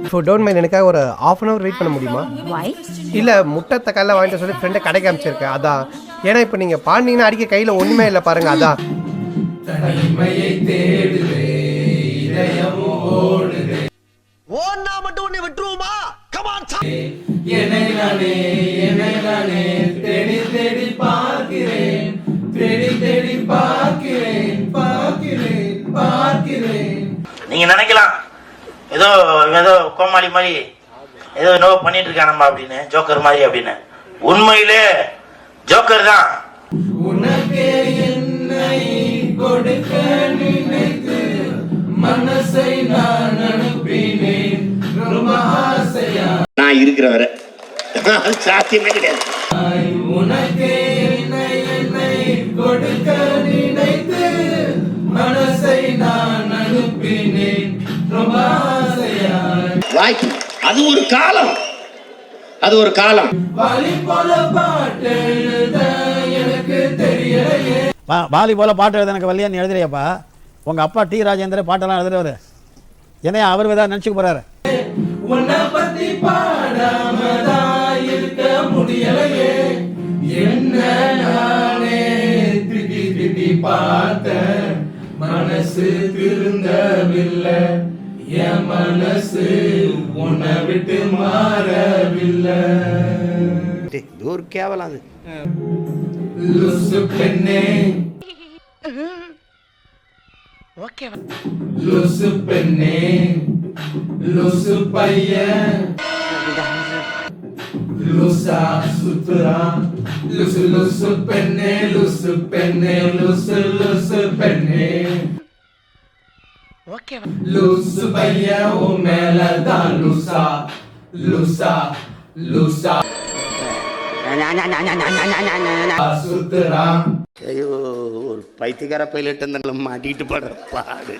இப்போ don't mind எனக்காக ஒரு ½ அன் ஹவர் வெயிட் பண்ண முடியுமா? Why? இல்லை முட்டை தக்காளிலாம் வாங்கிட்டு சொல்லி ஃப்ரெண்டை கடைக்கு அமைச்சிருக்கேன் அதான். ஏன்னா இப்போ நீங்கள் பாண்டிங்கன்னா அடிக்க கையில் ஒன்றுமே இல்லை பாருங்க அதான். தனிமையை தேடுதே இதயமும் ஓடுதே ஓன்னா மட்டும் உன்னை விட்டுருவோமா? கமான் என்னை நானே தேடி தேடி பார்க்கிறேன் தேடி தேடி பார்க்கிறேன் பார்க்கிறேன் பார்க்கிறேன். நீங்க நினைக்கலாம் ஏதோ ஏதோ கோமாளி மாதிரி ஏதோ என்னவோ பண்ணிட்டு இருக்கானம்மா அப்படின்னு, ஜோக்கர் மாதிரி அப்படின்னு. உண்மையிலே ஜோக்கர் தான். உனக்கே என்னை கொடுக்க நினைத்து மனசை நான் அனுப்பினேன் ரொம்ப ஆசையா. நான் இருக்கிற வரை சாத்தியமே கிடையாது. உனக்கே என்னை கொடுக்க நினைத்து மனசை நான் அனுப்பினேன் ரொம்ப ஆசையா. வாய்ப்பு அது ஒரு காலம், அது ஒரு காலம். வாலி போல பாட்டு எழுத எனக்கு தெரியலையே. வாலி போல பாட்டு எழுத எனக்கு வல்லியான்னு எழுதுறியாப்பா? உங்க அப்பா டி ராஜேந்திர பாட்டெல்லாம் எழுதுறவரு என்னையா அவர் ஏதாவது நினைச்சுக்க போறாரு? உன்னை பத்தி பாடாமதா இருக்க முடியலையே. என்ன நானே திட்டி திட்டி பார்த்த மனசு திருந்தவில்லை. என் மனசு உன்னை விட்டு மாறவில்லை. ஒரு கேவலம் அது. லுசு பெண்ணே லுசு பெண்ணே லுசு பையன் லுசா சுத்துரா லுசு லுசு பெண்ணே லுசு பெண்ணே லுசு லுசு பெண்ணே லுசு பையன் உன் மேலதான் லுசா லுசா லுசா சுத்துரா. ஐயோ ஒரு பைத்தியக்கார பைலட் மாட்டிக்கிட்டு படுற பாடு.